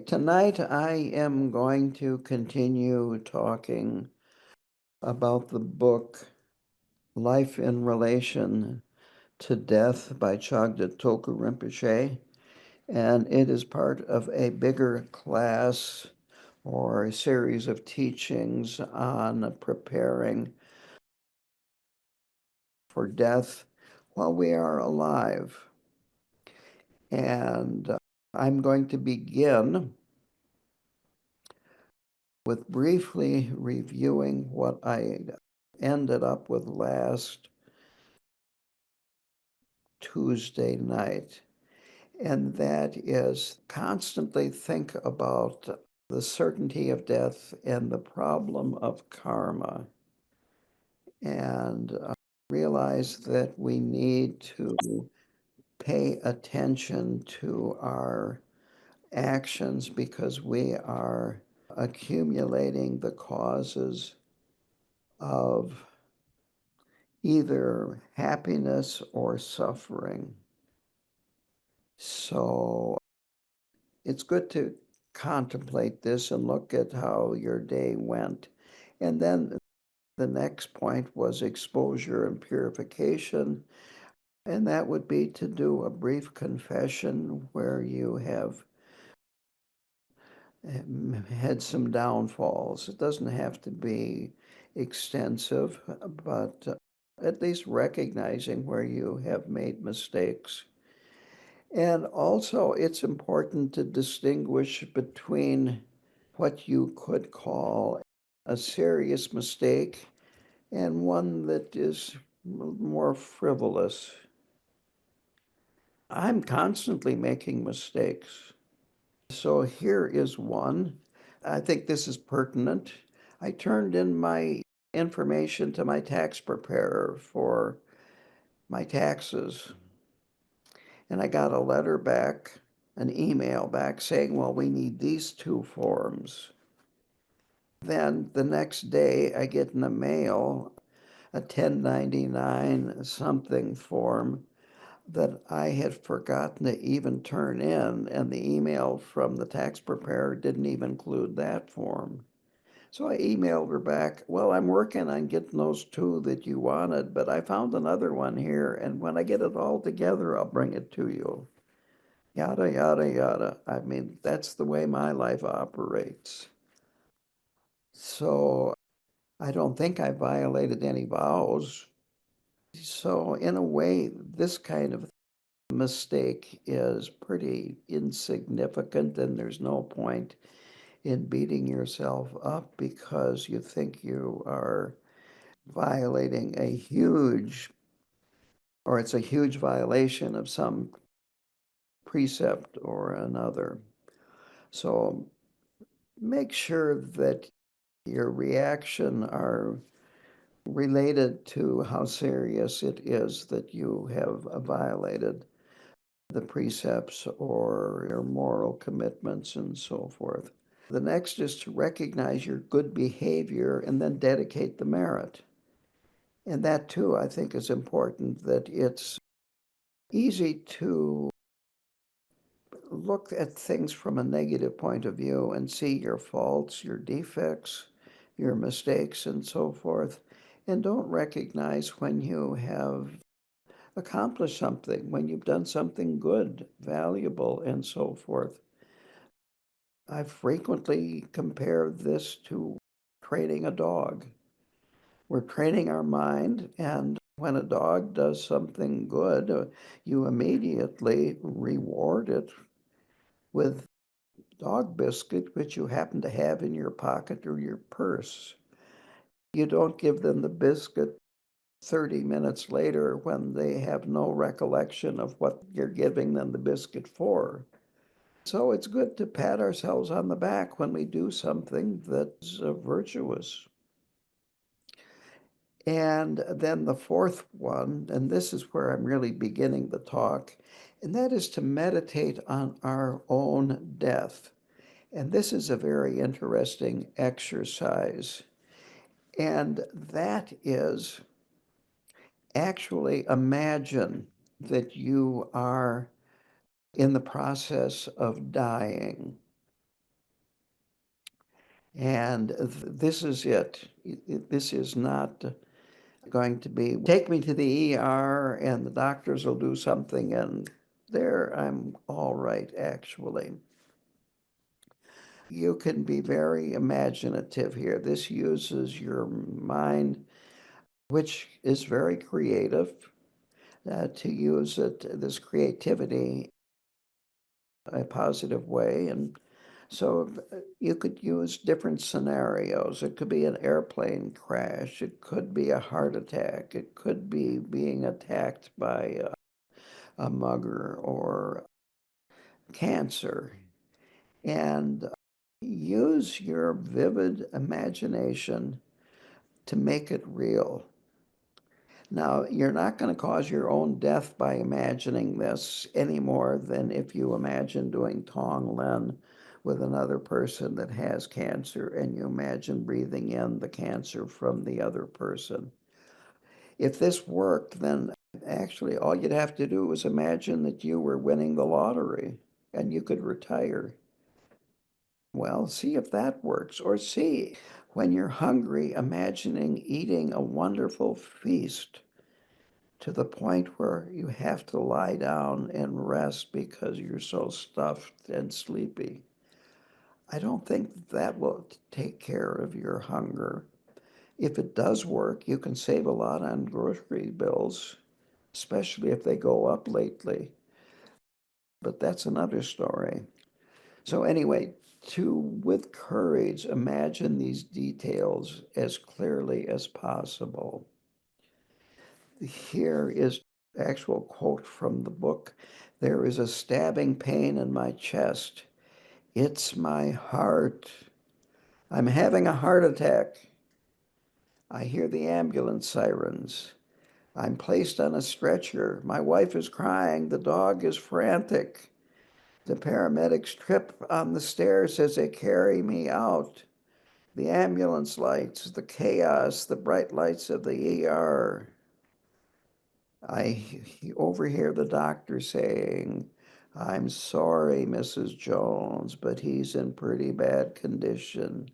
Tonight I am going to continue talking about the book Life in Relation to Death by Chagdud Tulku Rinpoche, and it is part of a bigger class or a series of teachings on preparing for death while we are alive. And I'm going to begin with briefly reviewing what I ended up with last Tuesday night, and that is constantly think about the certainty of death and the problem of karma, and realize that we need to pay attention to our actions because we are accumulating the causes of either happiness or suffering. So it's good to contemplate this and look at how your day went. And then the next point was exposure and purification. And that would be to do a brief confession where you have had some downfalls. It doesn't have to be extensive, but at least recognizing where you have made mistakes. And also, it's important to distinguish between what you could call a serious mistake and one that is more frivolous. I'm constantly making mistakes. So here is one. I think this is pertinent. I turned in my information to my tax preparer for my taxes, and I got a letter back, an email back saying, well, we need these two forms. Then the next day, I get in the mail a 1099 something form that I had forgotten to even turn in, and the email from the tax preparer didn't even include that form. So I emailed her back, well, I'm working on getting those two that you wanted, but I found another one here, and when I get it all together, I'll bring it to you. Yada, yada, yada. I mean, that's the way my life operates. So I don't think I violated any vows. So in a way, this kind of mistake is pretty insignificant, and there's no point in beating yourself up because you think you are violating a huge, or it's a huge violation of some precept or another. So make sure that your reaction are related to how serious it is that you have violated the precepts or your moral commitments and so forth. The next is to recognize your good behavior and then dedicate the merit. And that too, I think, is important, that it's easy to look at things from a negative point of view and see your faults, your defects, your mistakes, and so forth, and don't recognize when you have accomplished something, when you've done something good, valuable, and so forth. I frequently compare this to training a dog. We're training our mind, and when a dog does something good, you immediately reward it with dog biscuit, which you happen to have in your pocket or your purse. You don't give them the biscuit 30 minutes later when they have no recollection of what you're giving them the biscuit for. So it's good to pat ourselves on the back when we do something that's virtuous. And then the fourth one, and this is where I'm really beginning the talk, and that is to meditate on our own death. And this is a very interesting exercise. And that is actually imagine that you are in the process of dying. And this is it. This is not going to be, take me to the ER and the doctors will do something and there I'm all right, actually. You can be very imaginative here. This uses your mind, which is very creative, to use this creativity a positive way. And so you could use different scenarios. It could be an airplane crash. It could be a heart attack. It could be being attacked by a mugger or cancer. And use your vivid imagination to make it real. Now, you're not going to cause your own death by imagining this any more than if you imagine doing Tong Len with another person that has cancer and you imagine breathing in the cancer from the other person. If this worked, then actually all you'd have to do was imagine that you were winning the lottery and you could retire. Well, see if that works. Or see, when you're hungry, imagining eating a wonderful feast to the point where you have to lie down and rest because you're so stuffed and sleepy. I don't think that will take care of your hunger. If it does work, you can save a lot on grocery bills, especially if they go up lately. But that's another story. So anyway, with courage, imagine these details as clearly as possible. Here is actual quote from the book. There is a stabbing pain in my chest. It's my heart. I'm having a heart attack. I hear the ambulance sirens. I'm placed on a stretcher. My wife is crying. The dog is frantic. The paramedics trip on the stairs as they carry me out. The ambulance lights, the chaos, the bright lights of the ER. I overhear the doctor saying, I'm sorry, Mrs. Jones, but he's in pretty bad condition.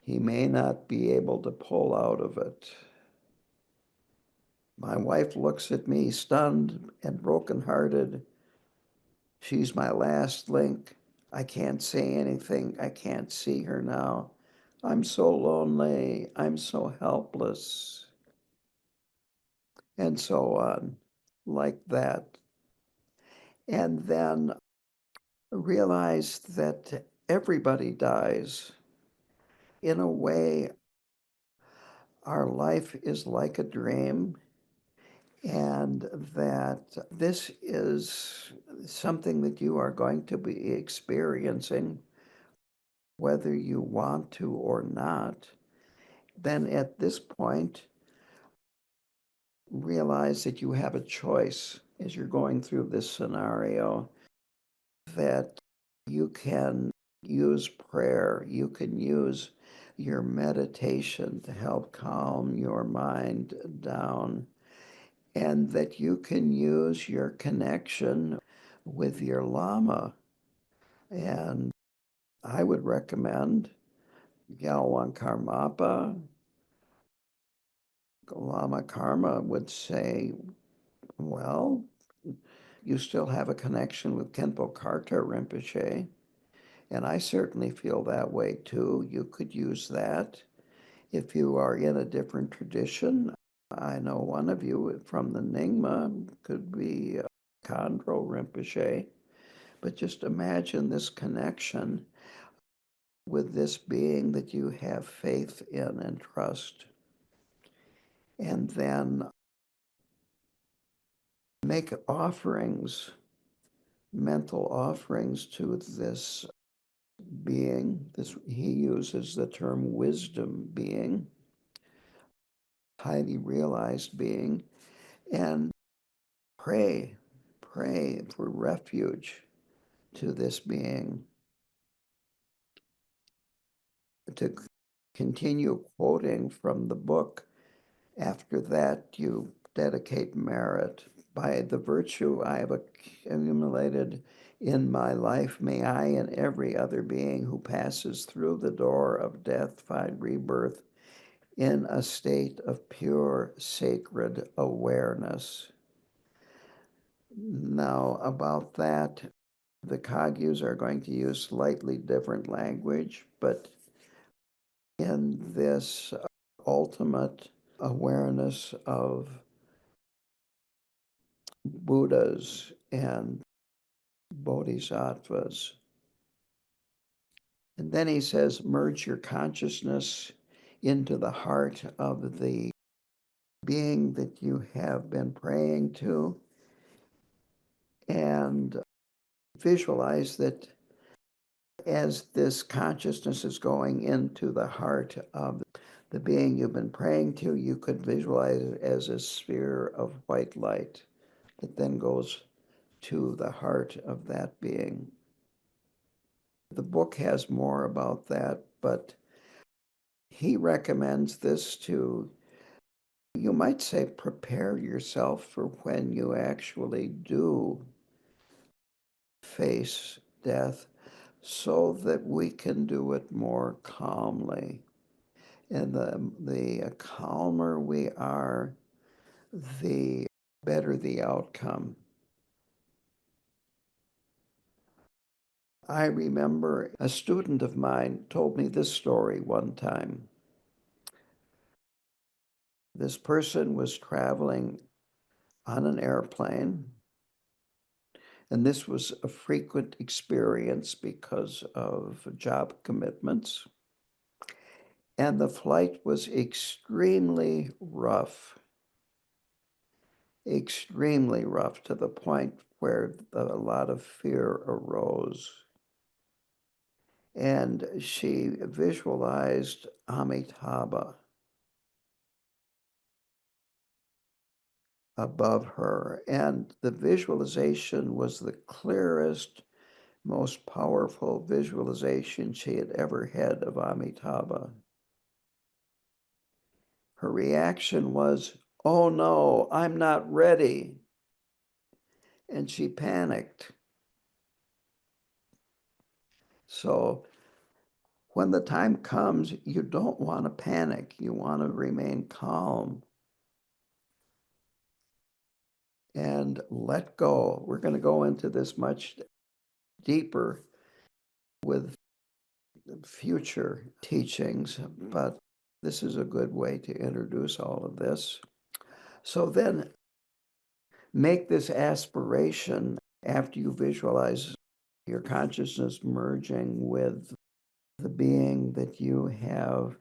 He may not be able to pull out of it. My wife looks at me, stunned and brokenhearted. She's my last link. I can't say anything. I can't see her now. I'm so lonely. I'm so helpless. And so on, like that. And then realize that everybody dies. In a way, our life is like a dream, and that this is something that you are going to be experiencing, whether you want to or not. Then at this point, realize that you have a choice as you're going through this scenario, that you can use prayer, you can use your meditation to help calm your mind down, and that you can use your connection with your Lama. And I would recommend Gyalwang Karmapa. Lama Karma would say, well, you still have a connection with Khenpo Karta Rinpoche. And I certainly feel that way too. You could use that. If you are in a different tradition, I know one of you from the Nyingma could be Khandro Rinpoche. But just imagine this connection with this being that you have faith in and trust. And then make offerings, mental offerings to this being. This, he uses the term wisdom being, highly realized being, and pray for refuge to this being. To continue quoting from the book, after that you dedicate merit by the virtue I have accumulated in my life, may I and every other being who passes through the door of death find rebirth in a state of pure sacred awareness. Now, about that, the Kagyus are going to use slightly different language, but in this ultimate awareness of Buddhas and Bodhisattvas. And then he says, merge your consciousness into the heart of the being that you have been praying to, and visualize that as this consciousness is going into the heart of the being you've been praying to, you could visualize it as a sphere of white light that then goes to the heart of that being. The book has more about that, but he recommends this to, you might say, prepare yourself for when you actually do face death so that we can do it more calmly. And the calmer we are, the better the outcome. I remember a student of mine told me this story one time. This person was traveling on an airplane, and this was a frequent experience because of job commitments. And the flight was extremely rough to the point where a lot of fear arose. And she visualized Amitabha above her. And the visualization was the clearest, most powerful visualization she had ever had of Amitabha. Her reaction was, "Oh no, I'm not ready." And she panicked. So when the time comes, you don't want to panic. You want to remain calm and let go. We're going to go into this much deeper with future teachings, but this is a good way to introduce all of this. So then make this aspiration after you visualize your consciousness merging with the being that you have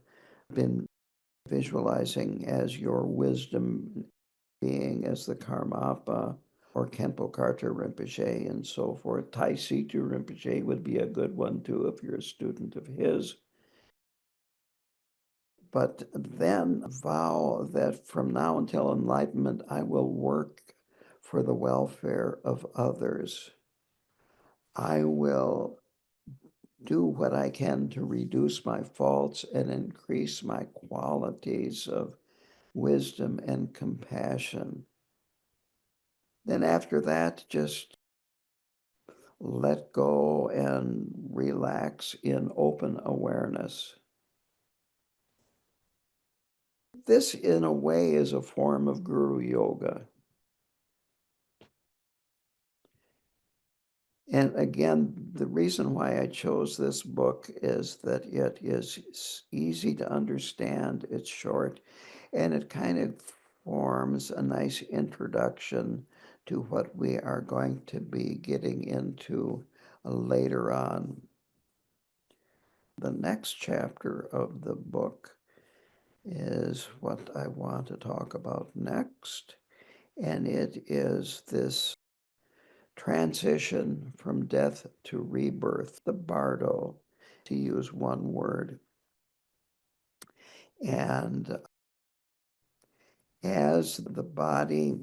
been visualizing as your wisdom being, as the Karmapa or Khenpo Karthar Rinpoche and so forth. Tai Situ Rinpoche would be a good one too if you're a student of his. But then vow that from now until enlightenment, I will work for the welfare of others. I will do what I can to reduce my faults and increase my qualities of wisdom and compassion. Then after that, just let go and relax in open awareness. This, in a way, is a form of guru yoga. And again, the reason why I chose this book is that it is easy to understand, it's short, and it kind of forms a nice introduction to what we are going to be getting into later on. The next chapter of the book is what I want to talk about next, and it is this transition from death to rebirth, the bardo, to use one word. And as the body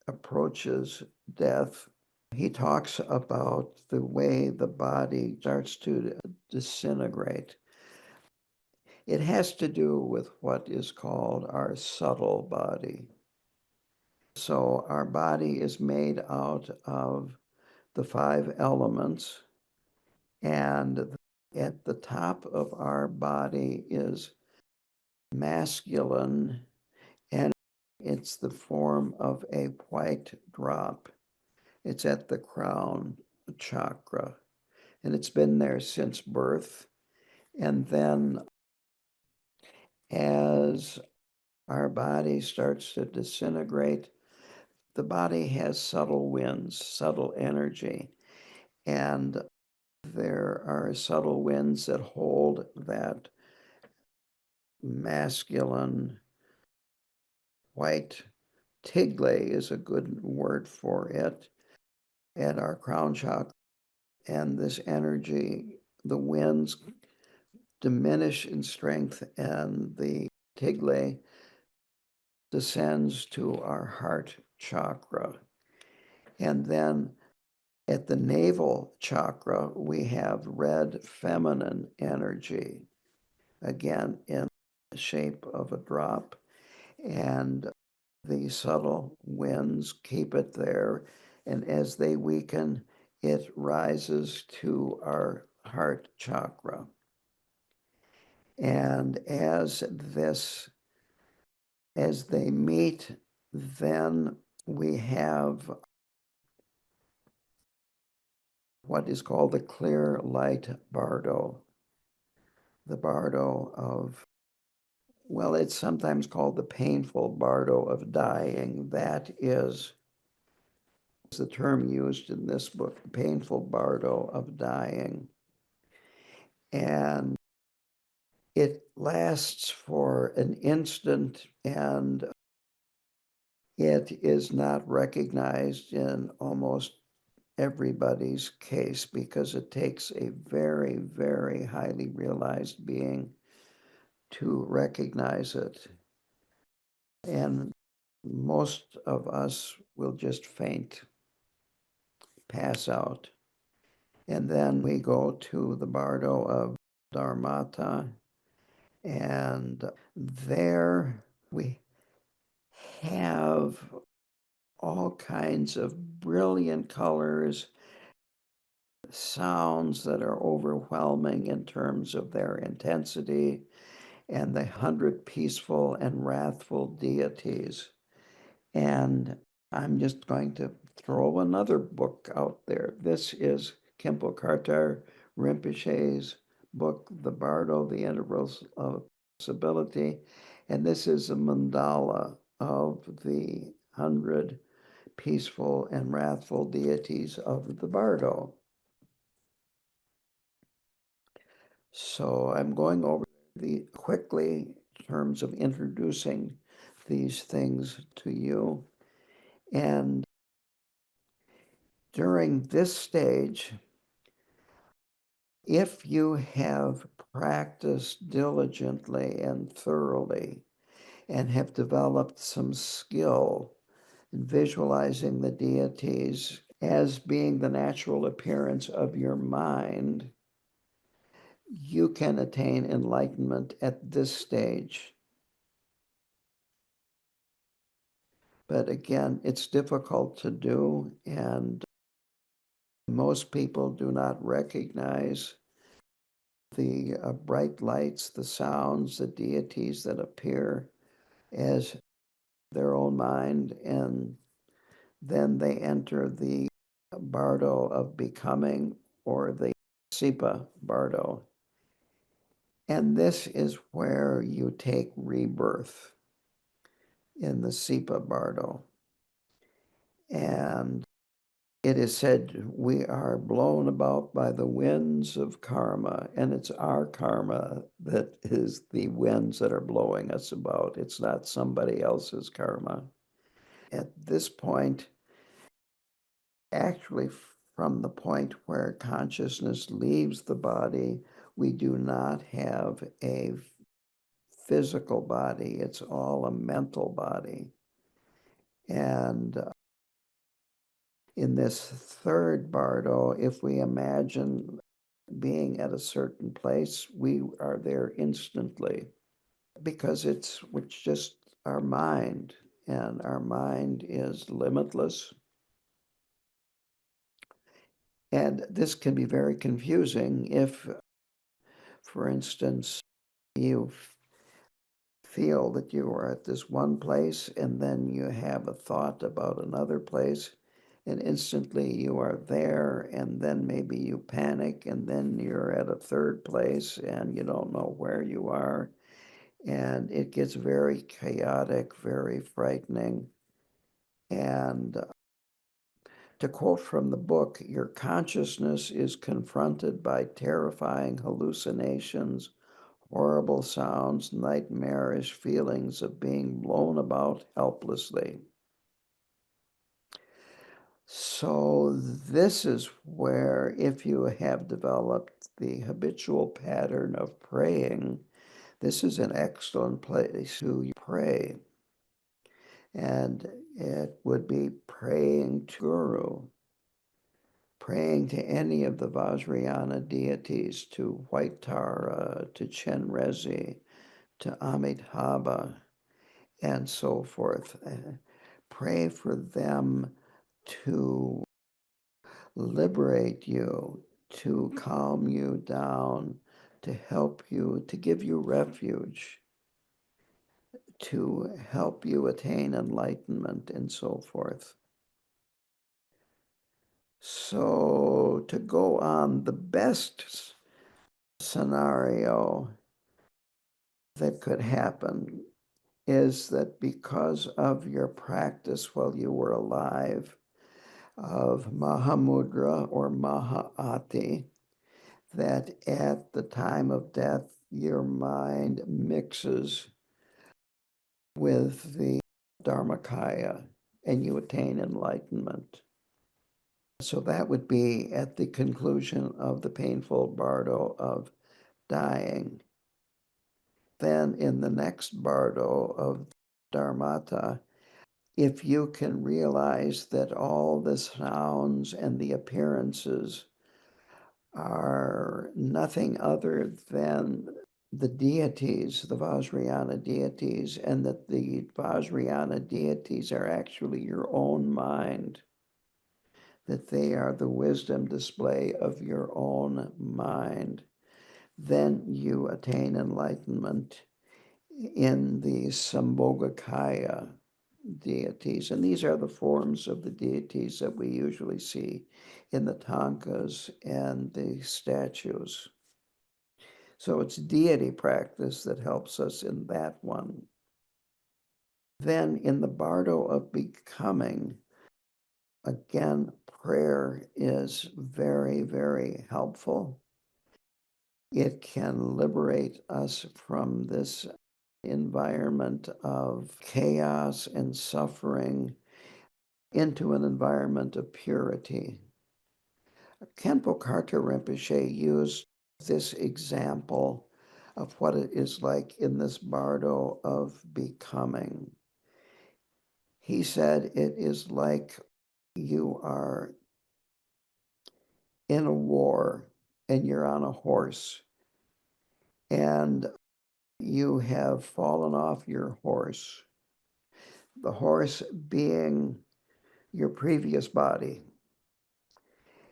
approaches death, he talks about the way the body starts to disintegrate. It has to do with what is called our subtle body. So our body is made out of the 5 elements, and at the top of our body is masculine, and it's the form of a white drop. It's at the crown chakra, and it's been there since birth. And then as our body starts to disintegrate, the body has subtle winds, subtle energy, and there are subtle winds that hold that masculine white tigle is a good word for it at our crown chakra. And this energy, the winds diminish in strength, and the tigle descends to our heart chakra. And then at the navel chakra, we have red feminine energy, again in the shape of a drop. And the subtle winds keep it there. And as they weaken, it rises to our heart chakra. And as they meet, then we have what is called the clear light bardo. The bardo of, well, it's sometimes called the painful bardo of dying. That is the term used in this book, painful bardo of dying. And it lasts for an instant, and it is not recognized in almost everybody's case because it takes a very, very highly realized being to recognize it. And most of us will just faint, pass out. And then we go to the bardo of Dharmata, and there we have all kinds of brilliant colors, sounds that are overwhelming in terms of their intensity, and the 100 peaceful and wrathful deities. And I'm just going to throw another book out there. This is Khenpo Karthar Rinpoche's book, The Bardo, The Intervals of Possibility. And this is a mandala of the 100 peaceful and wrathful deities of the Bardo. So I'm going over quickly in terms of introducing these things to you. And during this stage, if you have practiced diligently and thoroughly and have developed some skill in visualizing the deities as being the natural appearance of your mind, you can attain enlightenment at this stage. But again, it's difficult to do, and most people do not recognize the bright lights, the sounds, the deities that appear as their own mind, and then they enter the bardo of becoming, or the Sipa bardo. And this is where you take rebirth in the Sipa bardo. And it is said we are blown about by the winds of karma, and it's our karma that is the winds that are blowing us about. It's not somebody else's karma. At this point, actually, from the point where consciousness leaves the body, we do not have a physical body. It's all a mental body. And in this third bardo, if we imagine being at a certain place, we are there instantly because it's just our mind. and our mind is limitless. And this can be very confusing if, for instance, you feel that you are at this one place and then you have a thought about another place, and instantly you are there, and then maybe you panic, and then you're at a third place and you don't know where you are, and it gets very chaotic, very frightening. And to quote from the book, your consciousness is confronted by terrifying hallucinations, horrible sounds, nightmarish feelings of being blown about helplessly. So this is where, if you have developed the habitual pattern of praying, this is an excellent place to pray. And it would be praying to Guru, praying to any of the Vajrayana deities, to White Tara, to Chenrezig, to Amitabha, and so forth. Pray for them to liberate you, to calm you down, to help you, to give you refuge, to help you attain enlightenment, and so forth. So to go on, the best scenario that could happen is that because of your practice while you were alive of Mahamudra or Mahaati, that at the time of death, your mind mixes with the Dharmakaya and you attain enlightenment. So that would be at the conclusion of the painful bardo of dying. Then in the next bardo of Dharmata, if you can realize that all the sounds and the appearances are nothing other than the deities, the Vajrayana deities, and that the Vajrayana deities are actually your own mind, that they are the wisdom display of your own mind, then you attain enlightenment in the Sambhogakaya deities. And these are the forms of the deities that we usually see in the tankas and the statues. So it's deity practice that helps us in that one. Then in the bardo of becoming, again, prayer is very, very helpful. It can liberate us from this environment of chaos and suffering into an environment of purity. Khenpo Karthar Rinpoche used this example of what it is like in this bardo of becoming. He said it is like you are in a war and you're on a horse and you have fallen off your horse, the horse being your previous body.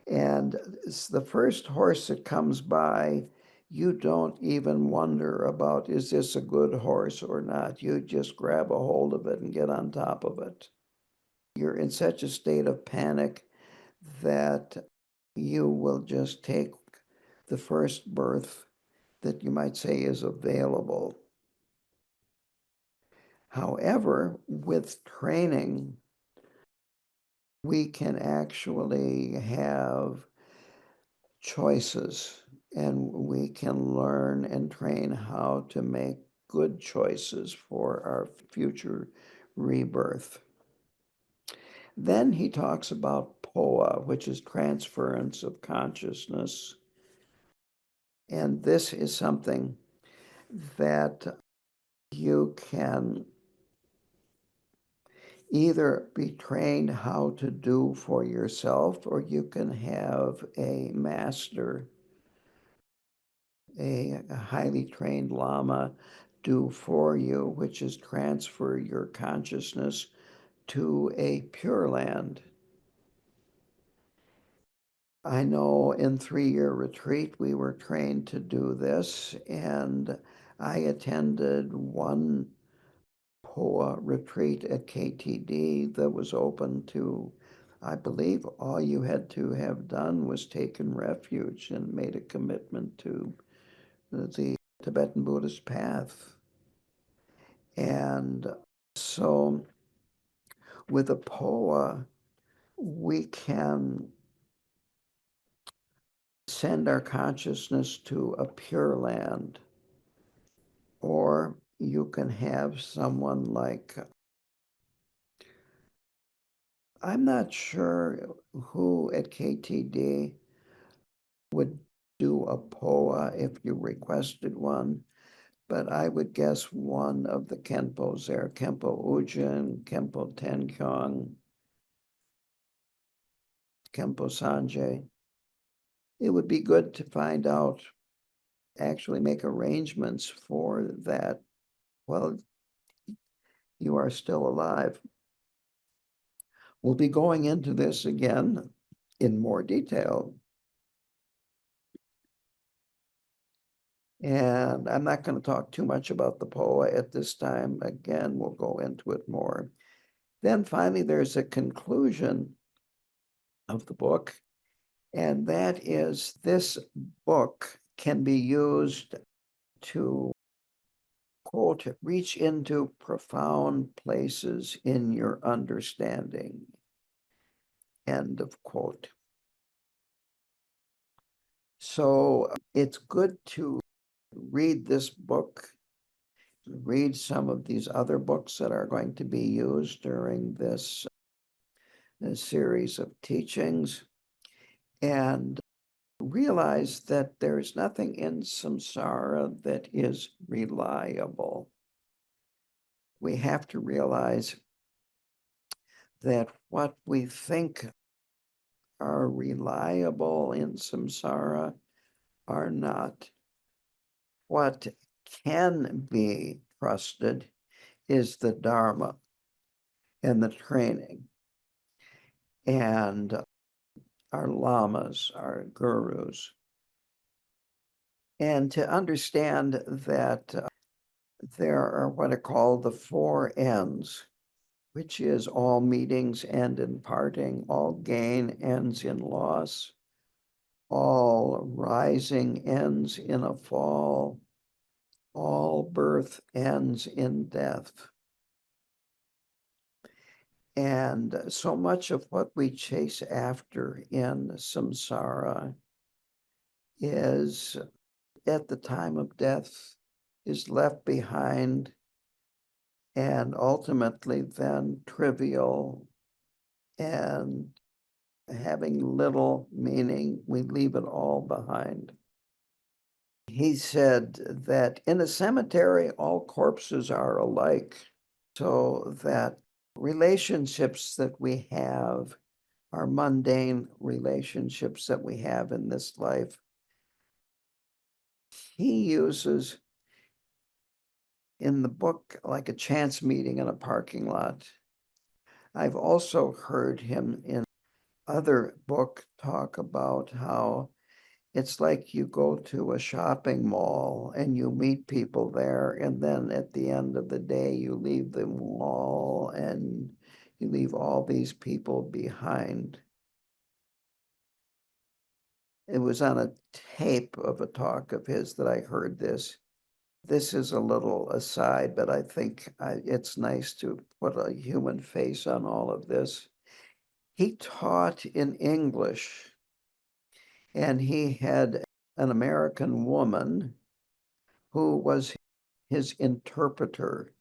And it's the first horse that comes by, you don't even wonder about, is this a good horse or not? You just grab a hold of it and get on top of it. You're in such a state of panic that you will just take the first birth that you might say is available. However, with training, we can actually have choices, and we can learn and train how to make good choices for our future rebirth. Then he talks about Powa, which is transference of consciousness. And this is something that you can either be trained how to do for yourself, or you can have a master, a highly trained lama, do for you, which is transfer your consciousness to a pure land. I know in 3-year retreat, we were trained to do this, and I attended one Powa retreat at KTD that was open to, I believe all you had to have done was taken refuge and made a commitment to the Tibetan Buddhist path. And so with a Powa, we can send our consciousness to a pure land, or you can have someone like, I'm not sure who at KTD would do a Powa if you requested one, but I would guess one of the Khenpos there, Khenpo Ujin, Khenpo Tenkyong, Khenpo Sanjay. It would be good to find out, actually make arrangements for that while you are still alive. We'll be going into this again in more detail. And I'm not going to talk too much about the Poa at this time. Again, we'll go into it more. Then finally, there's a conclusion of the book, and that is this book can be used to, quote, reach into profound places in your understanding, end of quote. So it's good to read this book, read some of these other books that are going to be used during this series of teachings, and realize that there's nothing in samsara that is reliable. We have to realize that what we think are reliable in samsara are not. What can be trusted is the Dharma and the training and our lamas, our gurus. And to understand that there are what are called the 4 ends, which is all meetings end in parting, all gain ends in loss, all rising ends in a fall, all birth ends in death. And so much of what we chase after in samsara is, at the time of death, is left behind and ultimately then trivial and having little meaning. We leave it all behind. He said that in a cemetery, all corpses are alike, so that relationships that we have are mundane relationships that we have in this life. He uses in the book like a chance meeting in a parking lot. I've also heard him in other book talk about how it's like you go to a shopping mall and you meet people there, and then at the end of the day, you leave the mall and you leave all these people behind. It was on a tape of a talk of his that I heard this. This is a little aside, but I think it's nice to put a human face on all of this. He taught in English, and he had an American woman who was his interpreter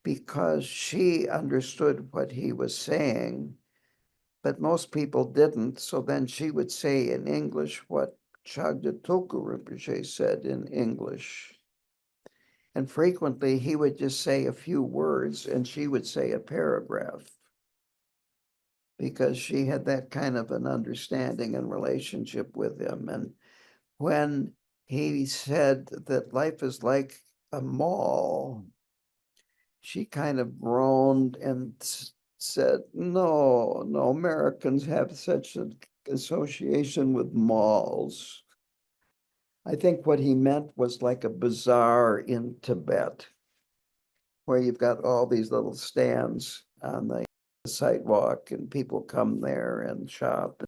because she understood what he was saying, but most people didn't. So then she would say in English what Chagdud Tulku Rinpoche said in English. And frequently he would just say a few words and she would say a paragraph, because she had that kind of an understanding and relationship with him. And when he said that life is like a mall, she kind of groaned and said, no, no, Americans have such an association with malls. I think what he meant was like a bazaar in Tibet, where you've got all these little stands on the sidewalk and people come there and shop,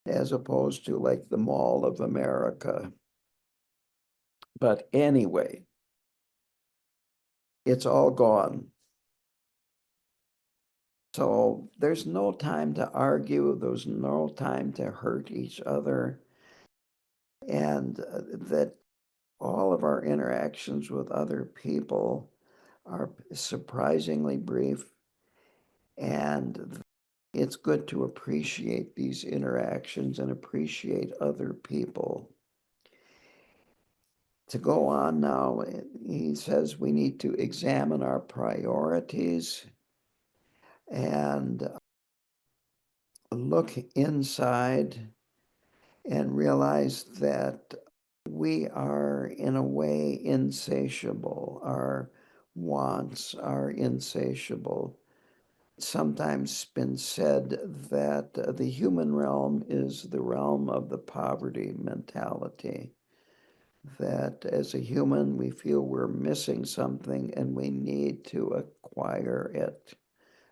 as opposed to like the Mall of America. But anyway, it's all gone. So there's no time to argue, there's no time to hurt each other. And that all of our interactions with other people are surprisingly brief. And it's good to appreciate these interactions and appreciate other people. To go on now, he says we need to examine our priorities and look inside and realize that we are, in a way, insatiable. Our wants are insatiable. It's sometimes been said that the human realm is the realm of the poverty mentality. That as a human, we feel we're missing something and we need to acquire it,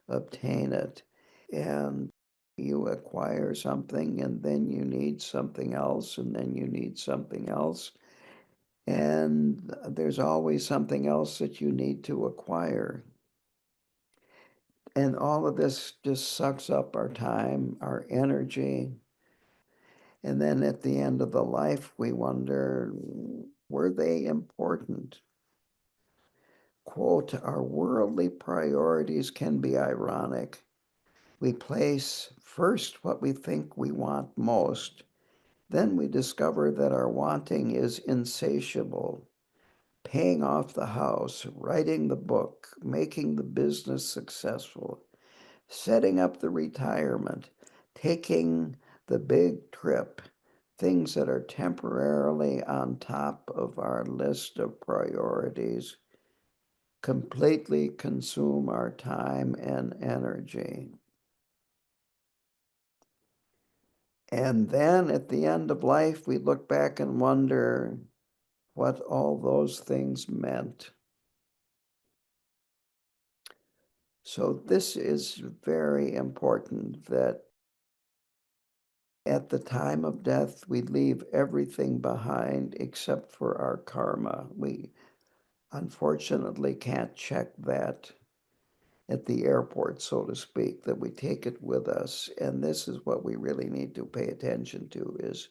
obtain it. And you acquire something and then you need something else and then you need something else. And there's always something else that you need to acquire. And all of this just sucks up our time, our energy. And then at the end of the life, we wonder, were they important? Quote, our worldly priorities can be ironic. We place first what we think we want most. Then we discover that our wanting is insatiable. Paying off the house, writing the book, making the business successful, setting up the retirement, taking the big trip, things that are temporarily on top of our list of priorities, completely consume our time and energy. And then at the end of life, we look back and wonder what all those things meant. So this is very important, that at the time of death, we leave everything behind except for our karma. We unfortunately can't check that at the airport, so to speak, that we take it with us. And this is what we really need to pay attention to, is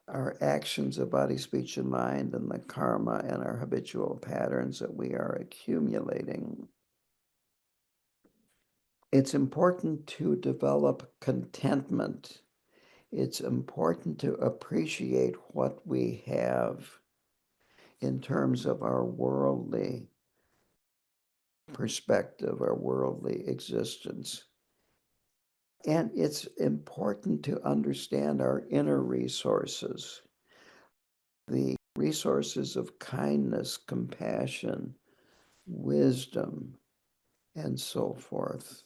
our actions of body, speech, and mind, and the karma and our habitual patterns that we are accumulating. It's important to develop contentment. It's important to appreciate what we have in terms of our worldly perspective, our worldly existence. And it's important to understand our inner resources, the resources of kindness, compassion, wisdom, and so forth.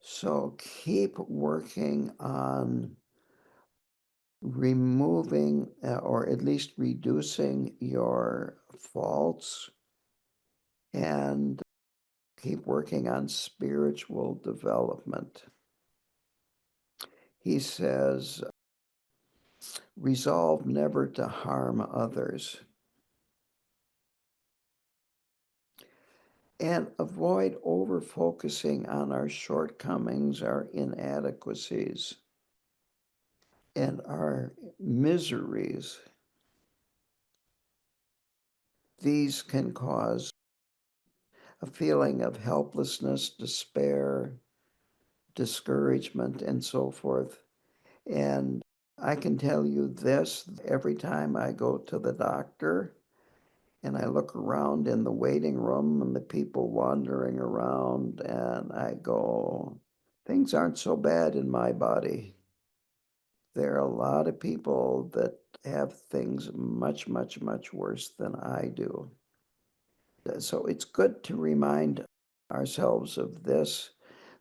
So keep working on removing or at least reducing your faults, and keep working on spiritual development. He says, resolve never to harm others and avoid over-focusing on our shortcomings, our inadequacies, and our miseries. These can cause a feeling of helplessness, despair, discouragement, and so forth. And I can tell you this, every time I go to the doctor and I look around in the waiting room and the people wandering around, and I go, things aren't so bad in my body. There are a lot of people that have things much, much, much worse than I do. So it's good to remind ourselves of this,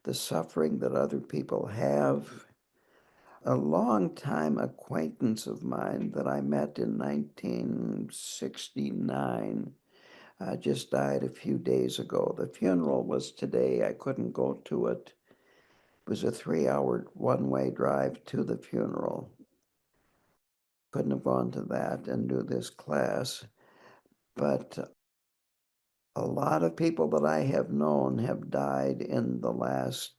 the suffering that other people have. A long-time acquaintance of mine that I met in 1969 just died a few days ago. The funeral was today. I couldn't go to it. It was a 3-hour one-way drive to the funeral. Couldn't have gone to that and do this class. But a lot of people that I have known have died in the last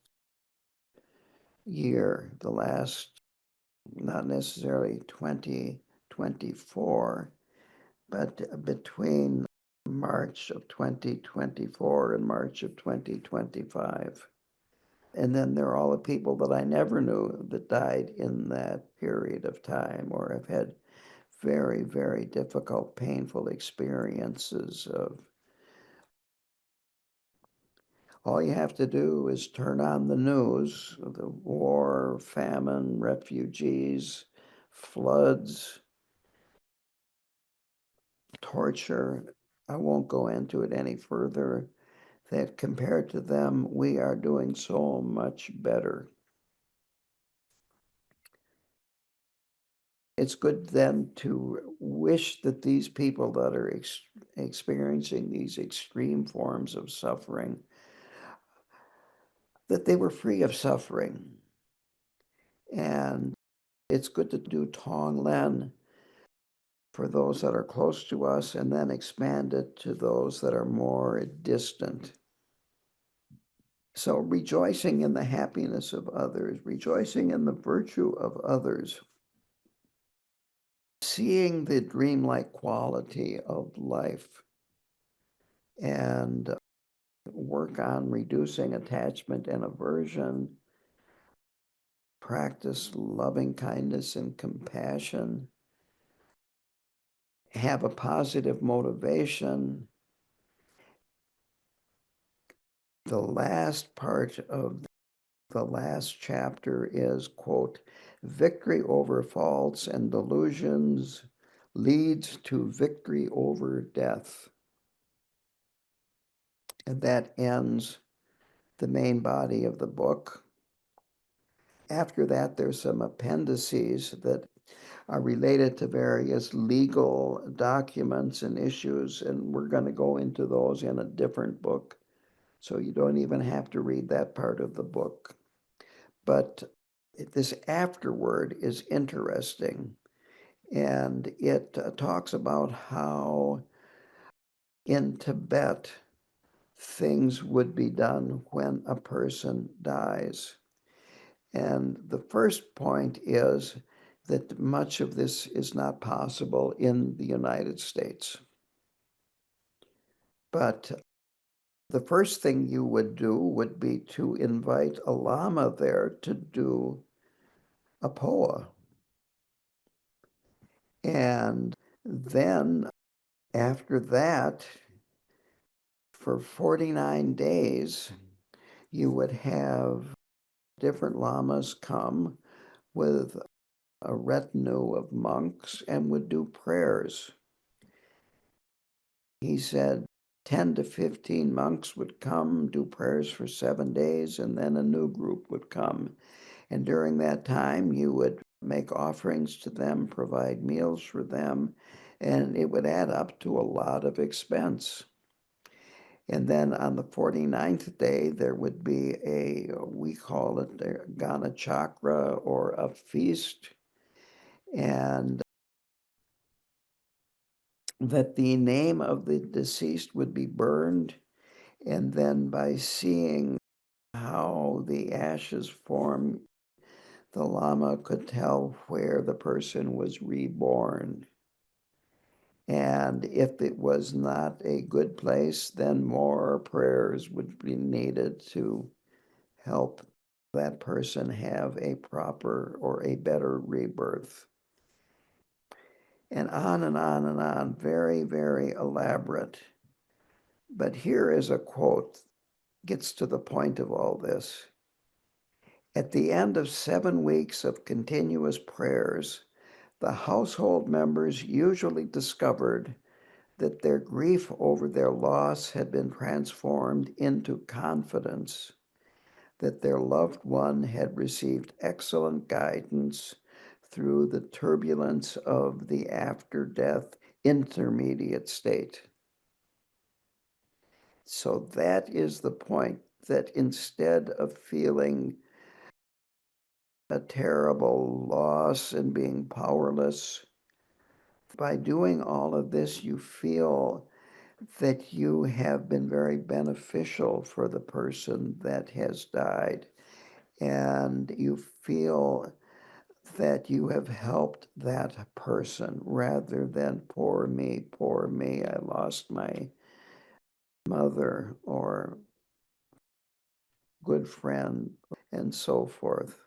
year, the last, not necessarily 2024, but between March of 2024 and March of 2025. And then there are all the people that I never knew that died in that period of time or have had very, very difficult, painful experiences of. All you have to do is turn on the news, the war, famine, refugees, floods, torture. I won't go into it any further. That compared to them, we are doing so much better. It's good then to wish that these people that are experiencing these extreme forms of suffering, that they were free of suffering. And it's good to do Tonglen for those that are close to us and then expand it to those that are more distant. So rejoicing in the happiness of others, rejoicing in the virtue of others, seeing the dreamlike quality of life, and work on reducing attachment and aversion, practice loving kindness and compassion, have a positive motivation. The last part of the last chapter is, quote, victory over faults and delusions leads to victory over death. And that ends the main body of the book. After that, there's some appendices that are related to various legal documents and issues, and we're going to go into those in a different book. So you don't even have to read that part of the book. But this afterword is interesting, and it talks about how in Tibet things would be done when a person dies. And the first point is that much of this is not possible in the United States. But the first thing you would do would be to invite a lama there to do a powa. And then after that, for 49 days, you would have different lamas come with a retinue of monks and would do prayers. He said 10 to 15 monks would come, do prayers for 7 days, and then a new group would come. And during that time, you would make offerings to them, provide meals for them, and it would add up to a lot of expense. And then on the 49th day, there would be we call it a Gana Chakra or a feast, and that the name of the deceased would be burned. And then by seeing how the ashes form, the Lama could tell where the person was reborn. And if it was not a good place, then more prayers would be needed to help that person have a proper or a better rebirth. And on and on and on, very, very elaborate. But here is a quote, gets to the point of all this. At the end of 7 weeks of continuous prayers, The household members usually discovered that their grief over their loss had been transformed into confidence, that their loved one had received excellent guidance through the turbulence of the after death intermediate state. So that is the point, that instead of feeling a terrible loss and being powerless, by doing all of this, you feel that you have been very beneficial for the person that has died. And you feel that you have helped that person rather than poor me, I lost my mother or good friend, and so forth.